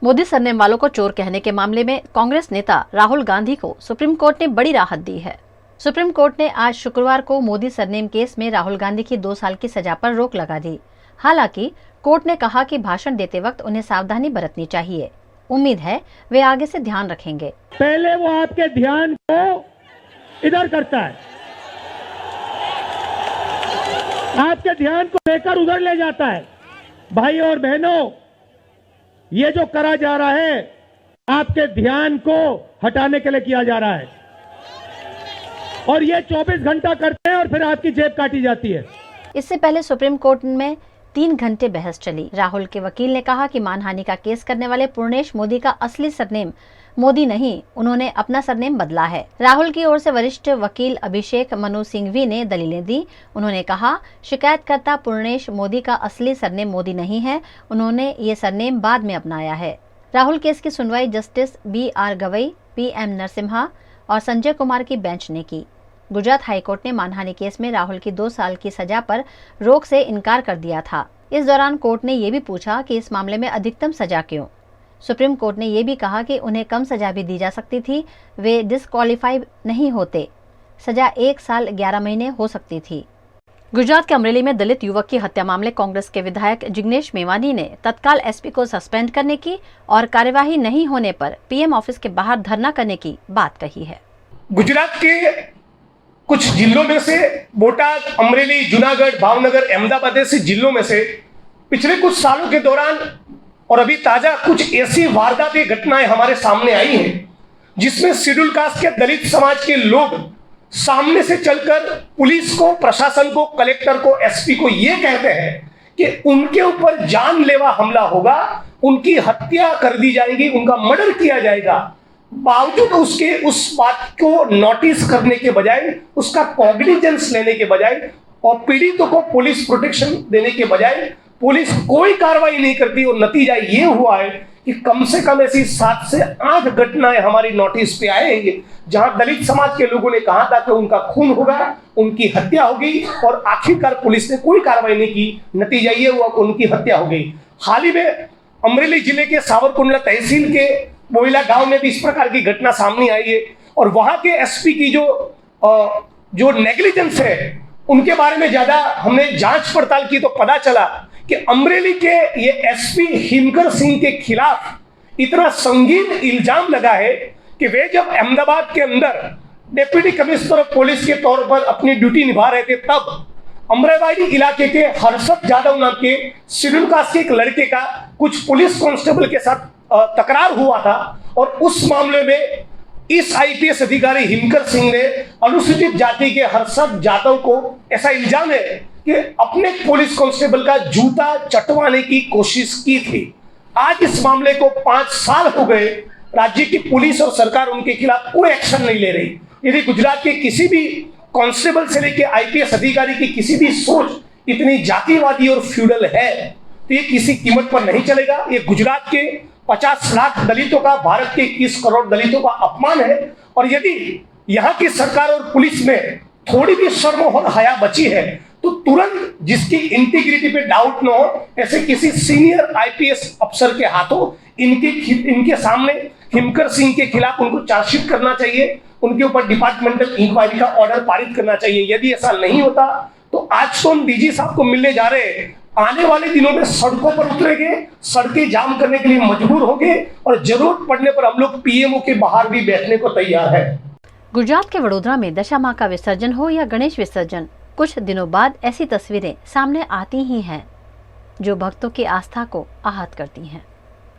Modi surname वालों को चोर कहने के मामले में कांग्रेस नेता राहुल गांधी को सुप्रीम कोर्ट ने बड़ी राहत दी है। सुप्रीम कोर्ट ने आज शुक्रवार को मोदी सरनेम केस में राहुल गांधी की 2 साल की सजा पर रोक लगा दी। हालांकि कोर्ट ने कहा कि भाषण देते वक्त उन्हें सावधानी बरतनी चाहिए। उम्मीद है वे आगे से ध्यान रखेंगे। पहले वो आपके ध्यान को इधर करता है, आपके ध्यान को लेकर उधर ले जाता है। भाई और बहनों, ये जो करा जा रहा है आपके ध्यान को हटाने के लिए किया जा रहा है, और ये 24 घंटा करते हैं और फिर आपकी जेब काटी जाती है। इससे पहले सुप्रीम कोर्ट में 3 घंटे बहस चली। राहुल के वकील ने कहा कि मानहानि का केस करने वाले पूर्णेश मोदी का असली सरनेम मोदी नहीं, उन्होंने अपना सरनेम बदला है। राहुल की ओर से वरिष्ठ वकील अभिषेक मनु सिंघवी ने दलीलें दी। उन्होंने कहा, शिकायतकर्ता पूर्णेश मोदी का असली सरनेम मोदी नहीं है, उन्होंने ये सरनेम बाद में अपनाया है। राहुल केस की सुनवाई justice BR Gavai, PM Narasimha और संजय कुमार की बेंच ने की। गुजरात हाईकोर्ट ने मानहानि केस में राहुल की 2 साल की सजा पर रोक से इनकार कर दिया था। इस दौरान कोर्ट ने ये भी पूछा कि इस मामले में अधिकतम सजा क्यों। सुप्रीम कोर्ट ने यह भी कहा कि उन्हें कम सजा भी दी जा सकती थी, वे डिस्क्वालीफाई नहीं होते। सजा 1 साल 11 महीने हो सकती थी। गुजरात के अमरेली में दलित युवक की हत्या मामले कांग्रेस के विधायक जिग्नेश मेवानी ने तत्काल SP को सस्पेंड करने की और कार्यवाही नहीं होने पर PM ऑफिस के बाहर धरना करने की बात कही है। गुजरात के कुछ जिलों में से, बोटाद, अमरेली, जूनागढ़, भावनगर, अहमदाबाद ऐसे जिलों में से पिछले कुछ सालों के दौरान और अभी ताजा कुछ ऐसी वारदातें, घटनाएं हमारे सामने आई हैं जिसमें शेड्यूल कास्ट के दलित समाज के लोग सामने से चलकर पुलिस को, प्रशासन को, कलेक्टर को, SP को ये कहते हैं कि उनके ऊपर जानलेवा हमला होगा, उनकी हत्या कर दी जाएगी, उनका मर्डर किया जाएगा। बावजूद उसके उस बात को नोटिस करने के बजाय, उसका कॉग्निजेंस लेने के बजाय और पीड़ितों को पुलिस प्रोटेक्शन देने के बजाय पुलिस कोई कार्रवाई नहीं करती। और नतीजा ये हुआ है कि कम से कम ऐसी 7 से 8 घटनाएं हमारी नोटिस पे आएंगे जहां दलित समाज के लोगों ने कहा था कि उनका खून होगा, उनकी हत्या होगी, और आखिरकार पुलिस ने कोई कार्रवाई नहीं की। नतीजा ये हुआ कि उनकी हत्या हो गई। हाल ही में अमरेली जिले के सावरकुंडला तहसील के बोइला गांव में भी इस प्रकार की घटना सामने आई है, और वहां के SP की जो नेग्लिजेंस है उनके बारे में ज्यादा हमने जांच पड़ताल की तो पता चला कि अमरेली के ये SP हिमकर सिंह के खिलाफ इतना संगीन इल्जाम लगा है कि वे जब अहमदाबाद के अंदर डिप्टी कमिश्नर ऑफ पुलिस के तौर पर अपनी ड्यूटी निभा रहे थे, तब अमरावाड़ी इलाके के हर्षद जाधव नाम के शेड्यूल कास्ट के एक लड़के का कुछ पुलिस कांस्टेबल के साथ तकरार हुआ था, और उस मामले में इस IPS अधिकारी हिमकर सिंह ने अनुसूचित जाति के हर्षद जाधव को ऐसा इल्जाम है कि अपने पुलिस कांस्टेबल का जूता चटवाने की कोशिश की थी। आज इस मामले को 5 साल हो गए, राज्य की पुलिस और सरकार उनके खिलाफ कोई एक्शन नहीं ले रही। यदि गुजरात के किसी भी कांस्टेबल से लेकर IPS अधिकारी की किसी भी सोच इतनी जातिवादी और फ्यूडल है तो ये किसी कीमत पर नहीं चलेगा। ये गुजरात के 50 लाख दलितों का, भारत के 21 करोड़ दलितों का अपमान है। और यदि यहाँ की सरकार और पुलिस में थोड़ी भी शर्म और हया बची है तो तुरंत जिसकी इंटीग्रिटी पे डाउट न हो, ऐसे किसी सीनियर IPS अफसर के हाथों इनके सामने हिमकर सिंह के खिलाफ उनको चार्जशीट करना चाहिए, उनके ऊपर डिपार्टमेंटल इंक्वायरी का ऑर्डर पारित करना चाहिए। यदि ऐसा नहीं होता तो आज तो हम DG साहब को मिलने जा रहे हैं, आने वाले दिनों में सड़कों पर उतरेंगे, सड़कें जाम करने के लिए मजबूर होंगे, और जरूरत पड़ने पर हम लोग PMO के बाहर भी बैठने को तैयार है। गुजरात के वडोदरा में दशा माँ का विसर्जन हो या गणेश विसर्जन, कुछ दिनों बाद ऐसी तस्वीरें सामने आती ही हैं जो भक्तों की आस्था को आहत करती हैं।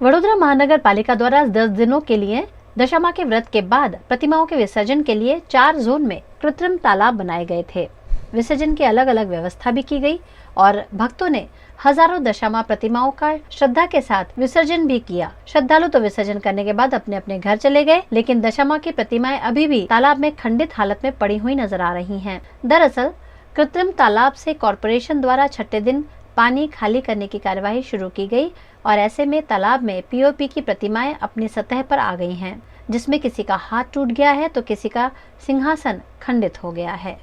वडोदरा महानगर पालिका द्वारा 10 दिनों के लिए दशा माँ के व्रत के बाद प्रतिमाओं के विसर्जन के लिए 4 जोन में कृत्रिम तालाब बनाए गए थे। विसर्जन की अलग अलग व्यवस्था भी की गई और भक्तों ने हजारों दशा माँ प्रतिमाओं का श्रद्धा के साथ विसर्जन भी किया। श्रद्धालु तो विसर्जन करने के बाद अपने अपने घर चले गए, लेकिन दशा माँ की प्रतिमाएं अभी भी तालाब में खंडित हालत में पड़ी हुई नजर आ रही हैं। दरअसल कृत्रिम तालाब से कॉरपोरेशन द्वारा छठे दिन पानी खाली करने की कार्यवाही शुरू की गई, और ऐसे में तालाब में POP की प्रतिमाएं अपनी सतह पर आ गई हैं, जिसमें किसी का हाथ टूट गया है तो किसी का सिंहासन खंडित हो गया है।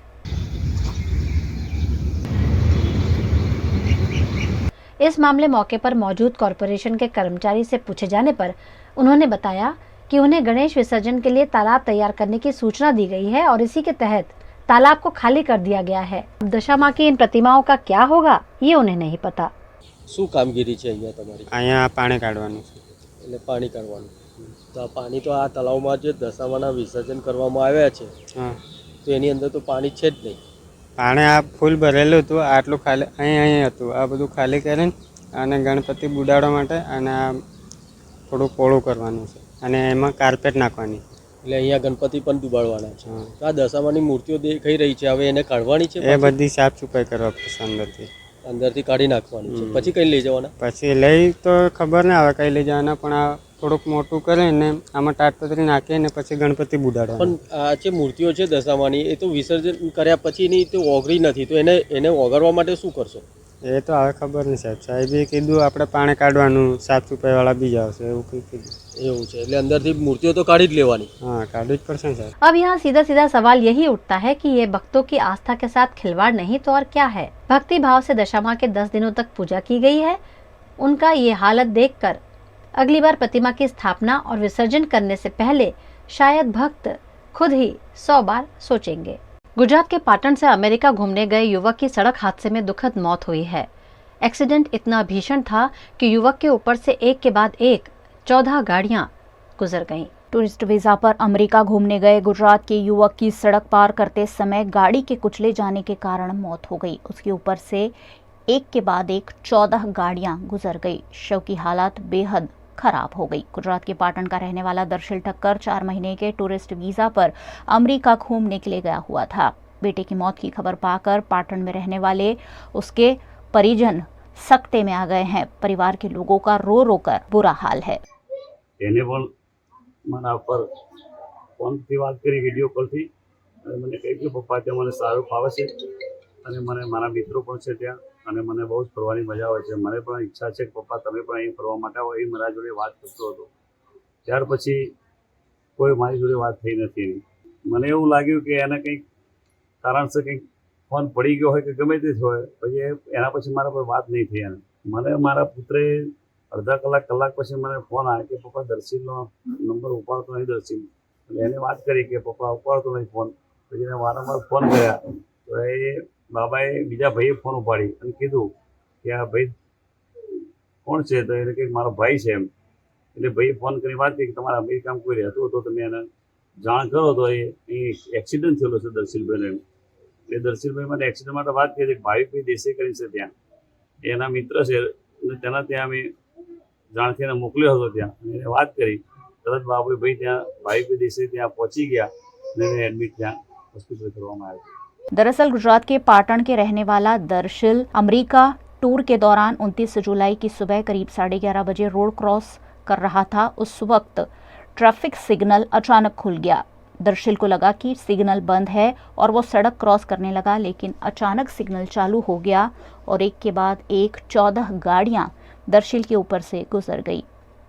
इस मामले मौके पर मौजूद कॉरपोरेशन के कर्मचारी से पूछे जाने पर उन्होंने बताया कि उन्हें गणेश विसर्जन के लिए तालाब तैयार करने की सूचना दी गई है और इसी के तहत तालाब को खाली कर दिया गया है। अब दशा माँ की इन प्रतिमाओं का क्या होगा ये उन्हें नहीं पता। શું કામગીરી છે અહીંયા તમારી? અહીંયા પાણી કાઢવાનું છે. એટલે પાણી કાઢવાનું. તો આ પાણી તો આ તળાવમાં જે દશામાના વિસર્જન કરવામાં આવ્યા છે હા, તો એની અંદર તો પાણી છે જ નહીં. પાણી આ ફૂલ ભરેલું હતું, આટલું ખાલી અહીં હતું. આ બધું ખાલી કરીને અને ગણપતિ બુડાડવા માટે અને આ થોડું પોળું કરવાનું છે અને એમાં કાર્પેટ નાખવાની. એટલે અહીંયા ગણપતિ પણ ડૂબાડવાના છે. હા, તો આ દશામાની મૂર્તિઓ દેખાઈ રહી છે, હવે એને કાઢવાની છે, એ બધી સાફ સફાઈ કરવા પડશે અંદરથી. અંદરથી કાઢી નાખવાની છે. પછી કઈ લઈ જવાના? પછી લઈ તો ખબર ના આવે કઈ લઈ જવાના, પણ આ થોડુંક મોટું કરીને આમાં તાટપત્રી નાખીને પછી ગણપતિ બુડાડવાના. પણ આ જે મૂર્તિઓ છે દશામાની એ તો વિસર્જન કર્યા પછીની તો ઓગળી નથી, તો એને ઓગળવા માટે શું કરશો? એ તો હવે ખબર નહીં સાહેબ. સાહેબે કીધું આપણે પાણી કાઢવાનું, સાફ સફાઈવાળા બીજા આવશે એવું કંઈ કીધું. એવું છે, એટલે અંદરથી મૂર્તિઓ તો કાઢી જ લેવાની. हाँ, काढ़ी જ પડશે ને સાહેબ. अब यहाँ सीधा सीधा सवाल यही उठता है कि ये भक्तों की आस्था के साथ खिलवाड़ नहीं तो और क्या है। भक्ति भाव से दशा माँ के 10 दिनों तक पूजा की गई है। उनका ये हालत देखकर अगली बार प्रतिमा की स्थापना और विसर्जन करने से पहले शायद भक्त खुद ही 100 बार सोचेंगे। गुजरात के पाटन से अमेरिका घूमने गए युवक की सड़क हादसे में दुखद मौत हुई है। एक्सीडेंट इतना भीषण था कि युवक के ऊपर से एक के बाद एक 14 गाड़ियां गुजर गईं। टूरिस्ट वीजा पर अमेरिका घूमने गए गुजरात के युवक की सड़क पार करते समय गाड़ी के कुचले जाने के कारण मौत हो गई। उसके ऊपर से एक के बाद एक 14 गाड़ियां गुजर गई। शव की हालत बेहद खराब हो गई। गुजरात के पाटन का रहने वाला दर्शिल ठक्कर 4 महीने के टूरिस्ट वीजा पर अमेरिका घूमने के लिए गया हुआ था। बेटे की मौत की खबर पाकर पाटन में रहने वाले उसके परिजन सकते में आ गए हैं। परिवार के लोगों का रो रो कर बुरा हाल है। એને પણ મારા પર ફોનથી વાત કરી, વિડીયો કોલથી, અને મને કહ્યું કે પપ્પા ત્યાં મને સારું ફાવે છે અને મને મારા મિત્રો પણ છે ત્યાં અને મને બહુ જ ફરવાની મજા આવે છે. મને પણ ઈચ્છા છે કે પપ્પા તમે પણ અહીં ફરવા માટે આવો, એ મારા જોડે વાત કરતો હતો. ત્યાર પછી કોઈ મારી જોડે વાત થઈ નથી એની. મને એવું લાગ્યું કે એને કંઈક કારણસર કંઈક ફોન પડી ગયો હોય કે ગમે તે હોય, પછી એના પછી મારા પર વાત નહીં થઈ. એને મને મારા પુત્રે અડધા કલાક પછી મને ફોન આવ્યો કે પપ્પા દર્શિલનો નંબર ઉપાડતો નહીં દર્શિલ. એટલે એને વાત કરી કે પપ્પા ઉપાડતો નહીં ફોન. પછી એને વારંવાર ફોન કર્યા તો એ બાબાએ બીજા ભાઈએ ફોન ઉપાડી અને કીધું કે આ ભાઈ કોણ છે? તો એને કંઈક મારો ભાઈ છે એમ. એટલે ભાઈએ ફોન કરી વાત કરી કે તમારા અમેરિકામાં કોઈ રહેતું હતો, તમે એને જાણ કરો. તો એ એક્સિડન્ટ થયેલો છે દર્શિલભાઈને. એટલે દર્શિલભાઈ માટે એક્સિડન્ટ માટે વાત કરી કે ભાવિકભાઈ દેસાઈ કરી છે ત્યાં, એના મિત્ર છે અને તેના ત્યાં અમે જાણથી એને મોકલ્યો હતો. ત્યાં એને વાત કરી, તરત બાબુભાઈ ત્યાં ભાવિકભાઈ દેસાઈ ત્યાં પહોંચી गया અને એને એડમિટ ત્યાં હોસ્પિટલ કરવામાં આવ્યો. दरअसल गुजरात के पाटन के रहने वाला दर्शिल अमेरिका टूर के दौरान 29 जुलाई की सुबह करीब 11:30 बजे रोड क्रॉस कर रहा था। उस वक्त ट्रैफिक सिग्नल अचानक खुल गया। दर्शिल को लगा कि सिग्नल बंद है और वो सड़क क्रॉस करने लगा, लेकिन अचानक सिग्नल चालू हो गया और एक के बाद एक 14 गाड़ियां दर्शिल के ऊपर से गुजर गई।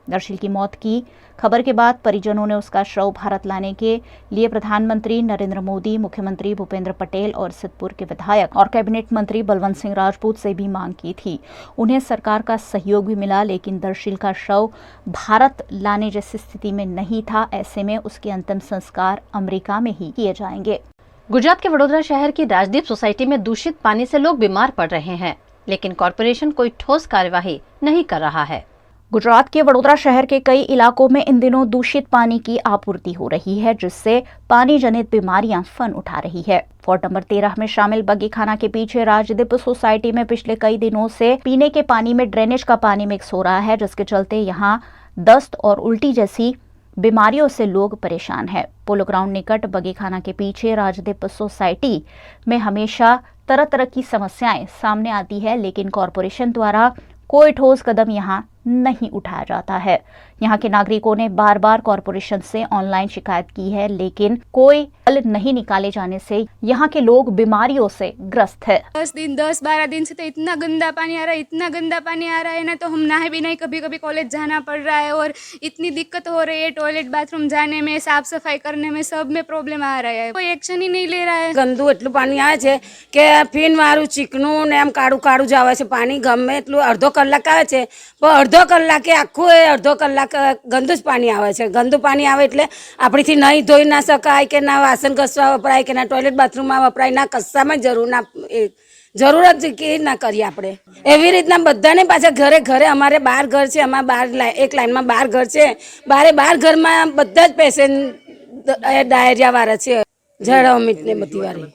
दर्शिल की मौत की खबर के बाद परिजनों ने उसका शव भारत लाने के लिए प्रधानमंत्री नरेंद्र मोदी, मुख्यमंत्री भूपेंद्र पटेल और सिद्धपुर के विधायक और कैबिनेट मंत्री बलवंत सिंह राजपूत से भी मांग की थी। उन्हें सरकार का सहयोग भी मिला, लेकिन दर्शिल का शव भारत लाने जैसी स्थिति में नहीं था। ऐसे में उसके अंतिम संस्कार अमेरिका में ही किए जाएंगे। गुजरात के वडोदरा शहर की राजदीप सोसाइटी में दूषित पानी से लोग बीमार पड़ रहे हैं, लेकिन कॉरपोरेशन कोई ठोस कार्यवाही नहीं कर रहा है। गुजरात के वडोदरा शहर के कई इलाकों में इन दिनों दूषित पानी की आपूर्ति हो रही है, जिससे पानी जनित बीमारियां फन उठा रही है। वार्ड नंबर 13 में शामिल बगीखाना के पीछे राजदीप सोसाइटी में पिछले कई दिनों से पीने के पानी में ड्रेनेज का पानी मिक्स हो रहा है, जिसके चलते यहाँ दस्त और उल्टी जैसी बीमारियों से लोग परेशान हैं। पोलो ग्राउंड निकट बगीखाना के पीछे राजदीप सोसाइटी में हमेशा तरह तरह की समस्याएं सामने आती है, लेकिन कॉरपोरेशन द्वारा कोई ठोस कदम यहाँ नहीं उठाया जाता है। यहाँ के नागरिकों ने बार बार कॉरपोरेशन से ऑनलाइन शिकायत की है, लेकिन कोई हल नहीं निकाले जाने से यहाँ के लोग बीमारियों से ग्रस्त है। 10-12 दिन से तो इतना गंदा पानी आ रहा है, इतना गंदा पानी आ रहा है ना, तो हम नहाए भी नहीं, कभी कभी कॉलेज जाना पड़ रहा है और इतनी दिक्कत हो रही है, टॉयलेट बाथरूम जाने में, साफ सफाई करने में, सब में प्रॉब्लम आ रहा है। कोई एक्शन ही नहीं ले रहा है। ગંદુ એટલું પાણી આવે છે કે ફીન વાળું ચીકણું ને એમ કાળું કાળું જ આવે છે પાણી, ગમે એટલું અડધો કલાક આવે છે પણ અડધો કલાકે આખું એ અડધો કલાક ગંદુ જ પાણી આવે છે। ગંદુ પાણી આવે એટલે આપણીથી નહીં ધોઈ ના શકાય કે ના વાસણ ઘસવા વપરાય કે ના ટોયલેટ બાથરૂમમાં વપરાય, ના કશામાં જરૂરત કે ના કરીએ આપણે। એવી રીતના બધાને પાછા ઘરે ઘરે અમારે 12 ઘર છે, અમારા એક લાઈનમાં 12 ઘર છે, 12 ઘરમાં બધા જ પેશન્ટ ડાયરિયા વાળા છે, જળવમિત ને બધી વાળી।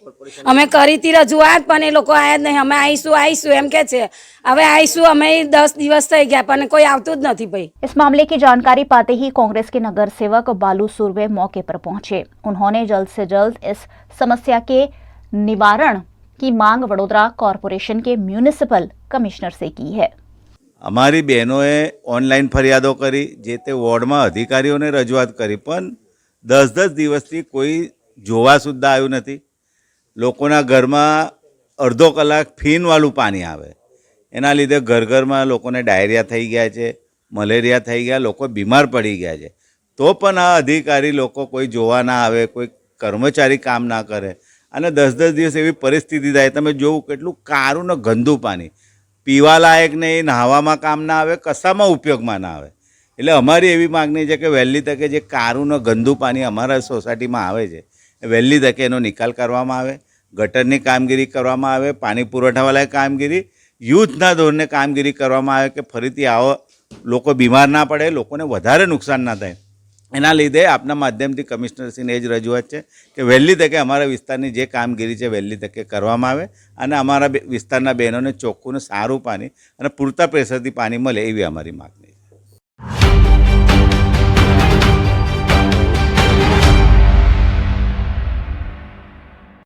અમે કરી હતી રજૂઆત પણ એ લોકો આયા જ નહીં। અમે આવીશું એમ કે છે, હવે આવીશું અમે 10 દિવસ થઈ ગયા પણ કોઈ આવતું જ નથી ભાઈ। इस मामले की जानकारी पाते ही कांग्रेस के नगर सेवक बालू सुरवे मौके पर पहुंचे। उन्होंने जल्द से जल्द इस समस्या के निवारण की मांग वडोदरा कॉरपोरेशन के म्युनिसिपल कमिश्नर से की है। અમારી બહેનોએ ઓનલાઈન ફરિયાદો કરી, જે તે વોર્ડમાં અધિકારીઓને રજૂઆત કરી, પણ 10-10 દિવસથી કોઈ જોવા સુદ્ધા આવ્યું નથી। લોકોના ઘરમાં અડધો કલાક ફીનવાળું પાણી આવે, એના લીધે ઘરમાં લોકોને ડાયરિયા થઈ ગયા છે, મલેરિયા થઈ ગયા, લોકો બીમાર પડી ગયા છે। તો પણ આ અધિકારી લોકો કોઈ જોવા ના આવે, કોઈ કર્મચારી કામ ના કરે અને 10-10 દિવસ એવી પરિસ્થિતિ થાય। તમે જોવું કેટલું કારું ને ગંદુ પાણી, પીવા લાયક નહીં, નહાવામાં કામ ના આવે, કશામાં ઉપયોગમાં ના આવે। એટલે અમારી એવી માગણી છે કે વહેલી તકે જે કારું ને ગંદુ પાણી અમારા સોસાયટીમાં આવે છે, વહેલી તકે એનો નિકાલ કરવામાં આવે, ગટરની કામગીરી કરવામાં આવે, પાણી પુરવઠાવાળાએ કામગીરી, યુદ્ધના ધોરણે કામગીરી કરવામાં આવે કે ફરીથી આવો લોકો બીમાર ના પડે, લોકોને વધારે નુકસાન ના થાય। એના લીધે આપના માધ્યમથી કમિશનરશ્રીને એ જ રજૂઆત છે કે વહેલી તકે અમારા વિસ્તારની જે કામગીરી છે વહેલી તકે કરવામાં આવે અને અમારા વિસ્તારના બહેનોને ચોખ્ખું ને સારું પાણી અને પૂરતા પ્રેશરથી પાણી મળે એવી અમારી માગણી।